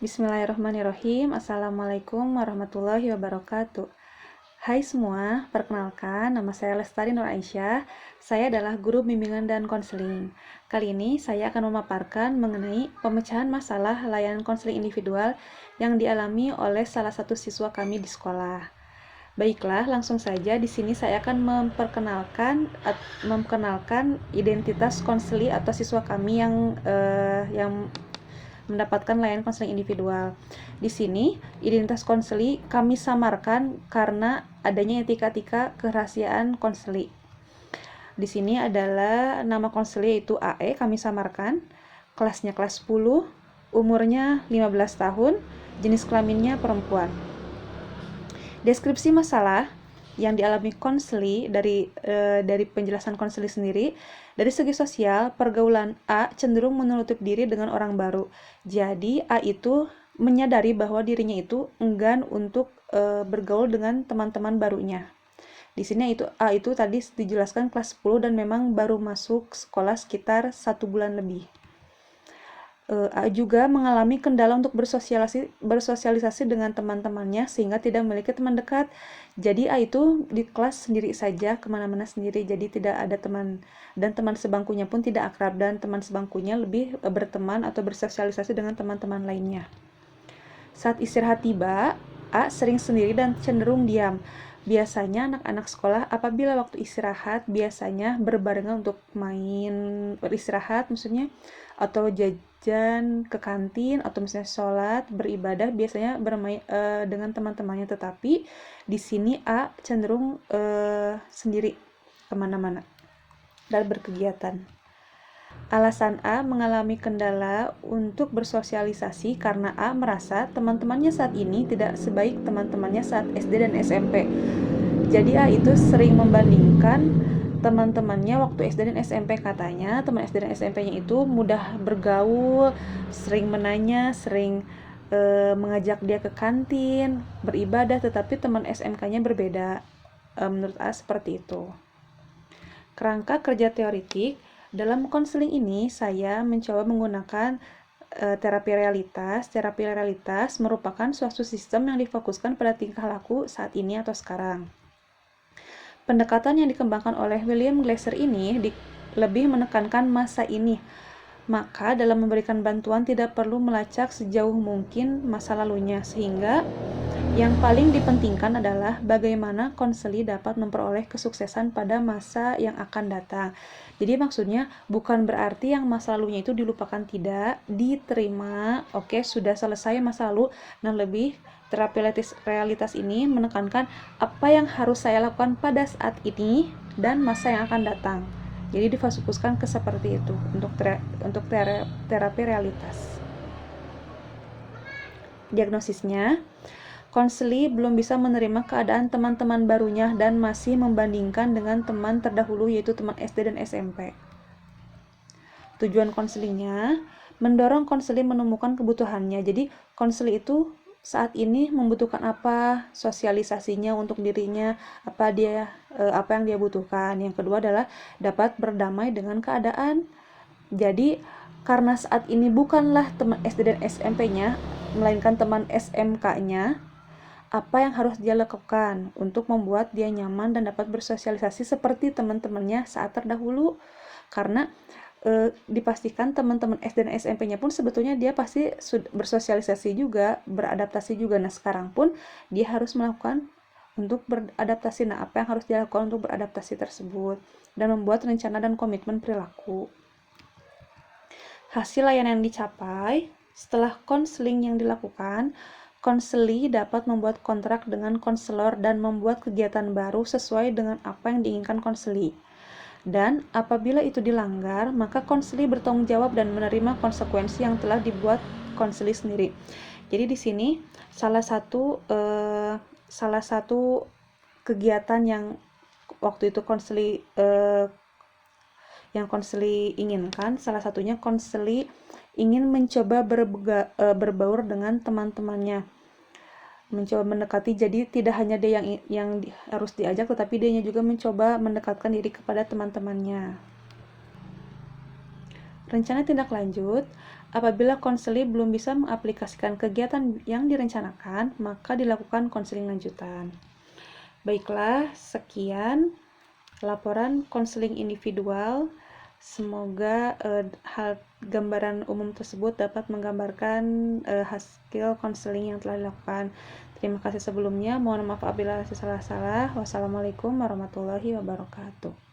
Bismillahirrahmanirrahim. Assalamualaikum warahmatullahi wabarakatuh. Hai semua, perkenalkan nama saya Lestari Nur Aisyah. Saya adalah guru bimbingan dan konseling. Kali ini saya akan memaparkan mengenai pemecahan masalah layanan konseling individual yang dialami oleh salah satu siswa kami di sekolah. Baiklah, langsung saja di sini saya akan memperkenalkan identitas konseli atau siswa kami yang mendapatkan layanan konseling individual. Di sini, identitas konseli kami samarkan karena adanya etika-etika kerahasiaan konseli. Di sini adalah nama konseli yaitu AE, kami samarkan. Kelasnya kelas 10, umurnya 15 tahun, jenis kelaminnya perempuan. Deskripsi masalah yang dialami konseli dari penjelasan konseli sendiri, dari segi sosial, pergaulan A cenderung menutup diri dengan orang baru. Jadi A itu menyadari bahwa dirinya itu enggan untuk bergaul dengan teman-teman barunya. Di sini A itu tadi dijelaskan kelas 10 dan memang baru masuk sekolah sekitar 1 bulan lebih. A juga mengalami kendala untuk bersosialisasi dengan teman-temannya sehingga tidak memiliki teman dekat. Jadi A itu di kelas sendiri saja, kemana-mana sendiri, jadi tidak ada teman, dan teman sebangkunya pun tidak akrab, dan teman sebangkunya lebih berteman atau bersosialisasi dengan teman-teman lainnya. Saat istirahat tiba, A sering sendiri dan cenderung diam. Biasanya anak-anak sekolah apabila waktu istirahat biasanya berbarengan untuk main beristirahat maksudnya, atau jajan ke kantin, atau misalnya sholat, beribadah, biasanya bermain dengan teman-temannya. Tetapi di sini A cenderung sendiri kemana-mana dan berkegiatan. Alasan A mengalami kendala untuk bersosialisasi karena A merasa teman-temannya saat ini tidak sebaik teman-temannya saat SD dan SMP. Jadi A itu sering membandingkan teman-temannya waktu SD dan SMP. Katanya teman SD dan SMP-nya itu mudah bergaul, sering menanya, sering mengajak dia ke kantin, beribadah, tetapi teman SMK-nya berbeda. Menurut A seperti itu. Kerangka kerja teoritik, dalam konseling ini saya mencoba menggunakan terapi realitas. Terapi realitas merupakan suatu sistem yang difokuskan pada tingkah laku saat ini atau sekarang. Pendekatan yang dikembangkan oleh William Glasser ini lebih menekankan masa ini. Maka dalam memberikan bantuan tidak perlu melacak sejauh mungkin masa lalunya, sehingga yang paling dipentingkan adalah bagaimana konseli dapat memperoleh kesuksesan pada masa yang akan datang. Jadi maksudnya bukan berarti yang masa lalunya itu dilupakan, tidak, diterima, oke, sudah selesai masa lalu, dan lebih terapi realitas ini menekankan apa yang harus saya lakukan pada saat ini dan masa yang akan datang. Jadi difokuskan ke seperti itu untuk terapi realitas. Diagnosisnya, konseli belum bisa menerima keadaan teman-teman barunya dan masih membandingkan dengan teman terdahulu yaitu teman SD dan SMP. Tujuan konselingnya, mendorong konseli menemukan kebutuhannya. Jadi konseli itu saat ini membutuhkan apa, sosialisasinya untuk dirinya, apa yang dia butuhkan. Yang kedua adalah dapat berdamai dengan keadaan. Jadi karena saat ini bukanlah teman SD dan SMP-nya, melainkan teman SMK-nya, apa yang harus dia lakukan untuk membuat dia nyaman dan dapat bersosialisasi seperti teman-temannya saat terdahulu. Karena dipastikan teman-teman SD dan SMP-nya pun sebetulnya dia pasti bersosialisasi juga, beradaptasi juga. Nah sekarang pun dia harus melakukan untuk beradaptasi. Nah apa yang harus dia lakukan untuk beradaptasi tersebut dan membuat rencana dan komitmen perilaku. Hasil layanan yang dicapai setelah konseling yang dilakukan, konseli dapat membuat kontrak dengan konselor dan membuat kegiatan baru sesuai dengan apa yang diinginkan konseli. Dan apabila itu dilanggar, maka konseli bertanggung jawab dan menerima konsekuensi yang telah dibuat konseli sendiri. Jadi di sini salah satu kegiatan yang waktu itu konseli inginkan, salah satunya konseli ingin mencoba berbaur dengan teman-temannya, mencoba mendekati. Jadi tidak hanya dia yang harus diajak, tetapi dia juga mencoba mendekatkan diri kepada teman-temannya. Rencana tindak lanjut, Apabila konseli belum bisa mengaplikasikan kegiatan yang direncanakan, maka dilakukan konseling lanjutan. Baiklah, sekian laporan konseling individual. Semoga gambaran umum tersebut dapat menggambarkan hasil konseling yang telah dilakukan. Terima kasih sebelumnya. Mohon maaf apabila ada salah-salah. Wassalamualaikum warahmatullahi wabarakatuh.